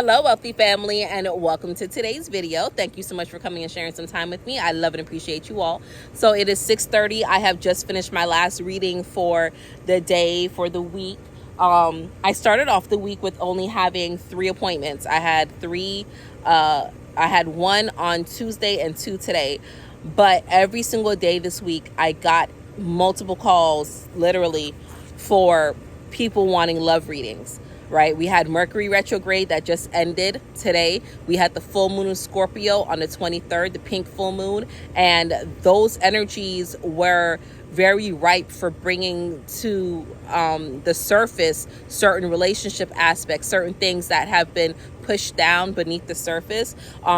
Hello, wealthy family, and welcome to today's video. Thank you so much for coming and sharing some time with me. I love and appreciate you all. So it is 6:30. I have just finished my last reading for the day, for the week. I started off the week with only having 3 appointments. I had one on Tuesday and 2 today. But every single day this week, I got multiple calls, literally, for people wanting love readings. Right? We had Mercury retrograde that just ended today. We had the full moon in Scorpio on the 23rd, the pink full moon. And those energies were very ripe for bringing to the surface certain relationship aspects, certain things that have been pushed down beneath the surface,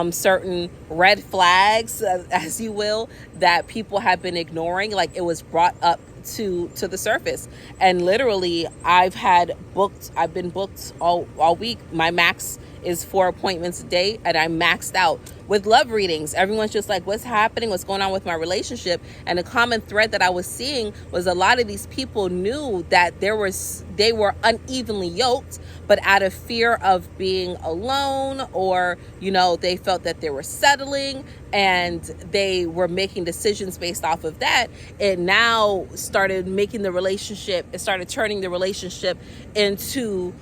certain red flags, as you will, that people have been ignoring. Like, it was brought up to the surface. And literally I've been booked all week. My max is 4 appointments a day, and I'm maxed out with love readings. Everyone's just like, what's happening? What's going on with my relationship? And the common thread that I was seeing was a lot of these people knew that they were unevenly yoked, but out of fear of being alone, or, they felt that they were settling and they were making decisions based off of that. It now started turning the relationship into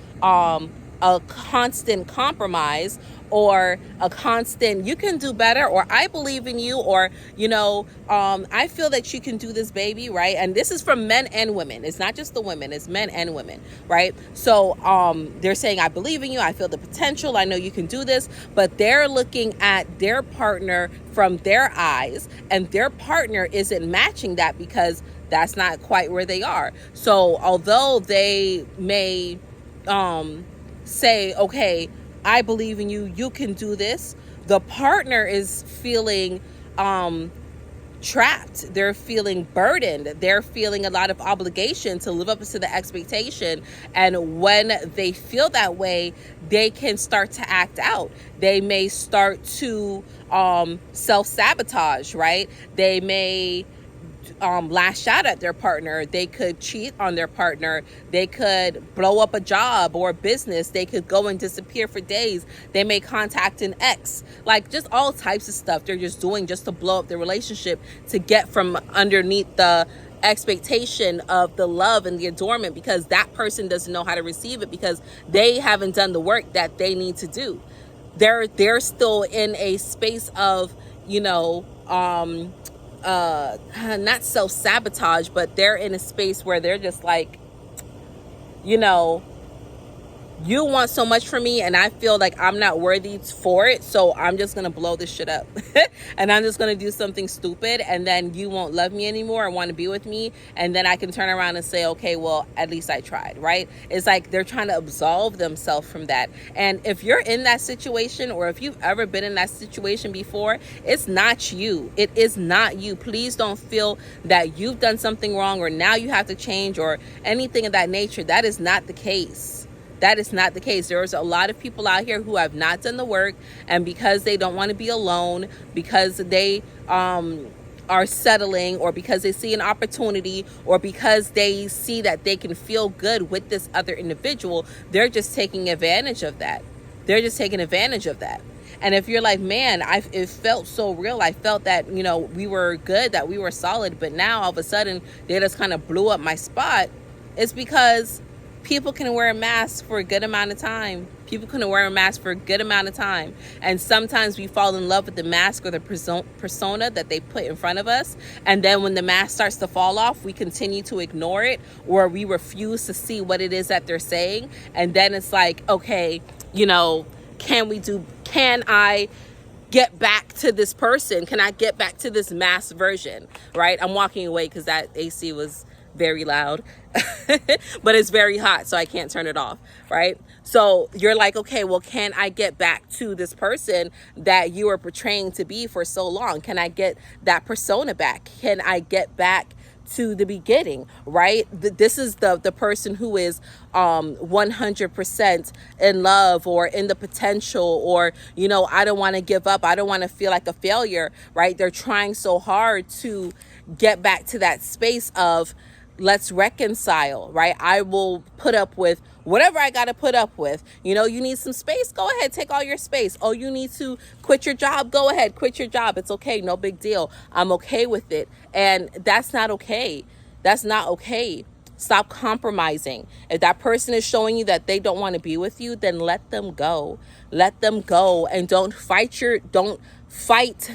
a constant compromise, or a constant, you can do better, or I believe in you, or, I feel that you can do this, baby, right? And this is from men and women. It's not just the women, it's men and women, right? So they're saying, I believe in you, I feel the potential, I know you can do this, but they're looking at their partner from their eyes, and their partner isn't matching that because that's not quite where they are. So although they may say, okay, I believe in you, you can do this, the partner is feeling trapped. They're feeling burdened. They're feeling a lot of obligation to live up to the expectation. And when they feel that way, they can start to act out. They may start to self-sabotage, right? They may lash out at their partner. They could cheat on their partner. They could blow up a job or a business. They could go and disappear for days. They may contact an ex, like just all types of stuff they're just doing just to blow up their relationship, to get from underneath the expectation of the love and the adornment, because that person doesn't know how to receive it, because they haven't done the work that they need to do. They're still in a space of, not self-sabotage, but they're in a space where they're just like, you want so much from me and I feel like I'm not worthy for it, so I'm just gonna blow this shit up and I'm just gonna do something stupid, and then you won't love me anymore and want to be with me, and then I can turn around and say, okay, well, at least I tried, right? It's like they're trying to absolve themselves from that. And if you're in that situation, or if you've ever been in that situation before, it's not you. It is not you. Please don't feel that you've done something wrong, or now you have to change, or anything of that nature. That is not the case. That is not the case. There's a lot of people out here who have not done the work, and because they don't want to be alone, because they are settling, or because they see an opportunity, or because they see that they can feel good with this other individual, they're just taking advantage of that. And if you're like, man, it felt so real. I felt that, we were good, that we were solid, but now all of a sudden they just kind of blew up my spot. It's because people can wear a mask for a good amount of time. And sometimes we fall in love with the mask or the persona that they put in front of us. And then when the mask starts to fall off, we continue to ignore it, or we refuse to see what it is that they're saying. And then it's like, okay, can I get back to this person? Can I get back to this masked version, right? I'm walking away because that AC was very loud, but it's very hot, so I can't turn it off, right? So you're like, okay, well, can I get back to this person that you were portraying to be for so long? Can I get that persona back? Can I get back to the beginning, right? This is the person who is 100% in love, or in the potential, or, I don't want to give up. I don't want to feel like a failure, right? They're trying so hard to get back to that space of, let's reconcile, right? I will put up with whatever I got to put up with. You know, you need some space, go ahead, take all your space. Oh, you need to quit your job, go ahead, quit your job. It's okay, no big deal. I'm okay with it. And that's not okay. That's not okay. Stop compromising. If that person is showing you that they don't want to be with you, then let them go. Let them go, and don't fight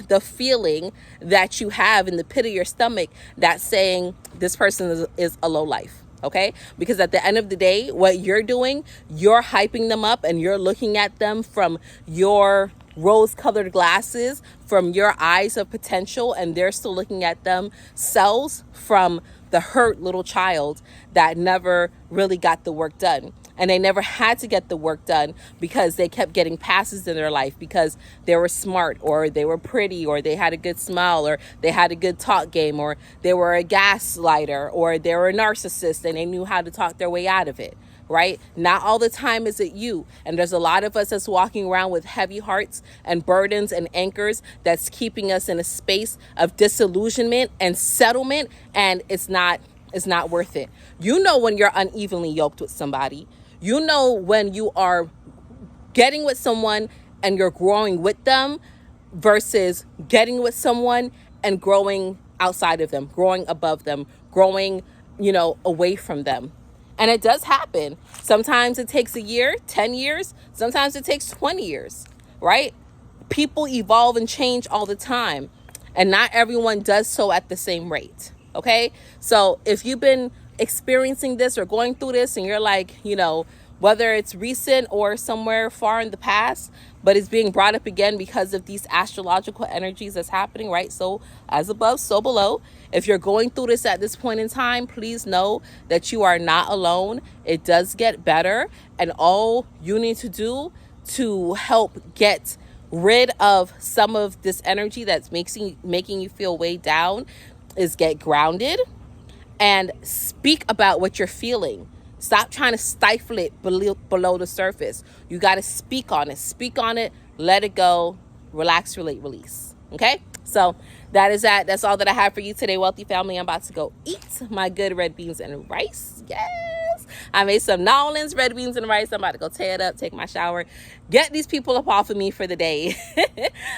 the feeling that you have in the pit of your stomach that's saying this person is a low life. Okay? Because at the end of the day, what you're doing, you're hyping them up and you're looking at them from your rose-colored glasses, from your eyes of potential, and they're still looking at themselves from the hurt little child that never really got the work done. And they never had to get the work done because they kept getting passes in their life because they were smart, or they were pretty, or they had a good smile, or they had a good talk game, or they were a gaslighter, or they were a narcissist and they knew how to talk their way out of it. Right? Not all the time is it you. And there's a lot of us that's walking around with heavy hearts and burdens and anchors that's keeping us in a space of disillusionment and settlement. And it's not worth it. You know when you're unevenly yoked with somebody. You know when you are getting with someone and you're growing with them versus getting with someone and growing outside of them, growing above them, growing, away from them. And it does happen. Sometimes it takes a year, 10 years. Sometimes it takes 20 years, right? People evolve and change all the time. And not everyone does so at the same rate, okay? So if you've been experiencing this or going through this and you're like, whether it's recent or somewhere far in the past, but it's being brought up again because of these astrological energies that's happening, right? So as above, so below. If you're going through this at this point in time, please know that you are not alone. It does get better. And all you need to do to help get rid of some of this energy that's making you feel way down is get grounded and speak about what you're feeling. Stop trying to stifle it below the surface. You got to speak on it, let it go, relax, relate, release. Okay? So that is that. That's all that I have for you today, wealthy family. I'm about to go eat my good red beans and rice. Yes. I made some Nolans red beans and rice. I'm about to go tear it up, take my shower, get these people up off of me for the day.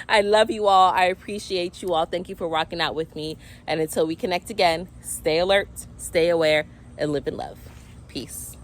I love you all. I appreciate you all. Thank you for rocking out with me. And until we connect again, stay alert, stay aware, and live in love. Peace.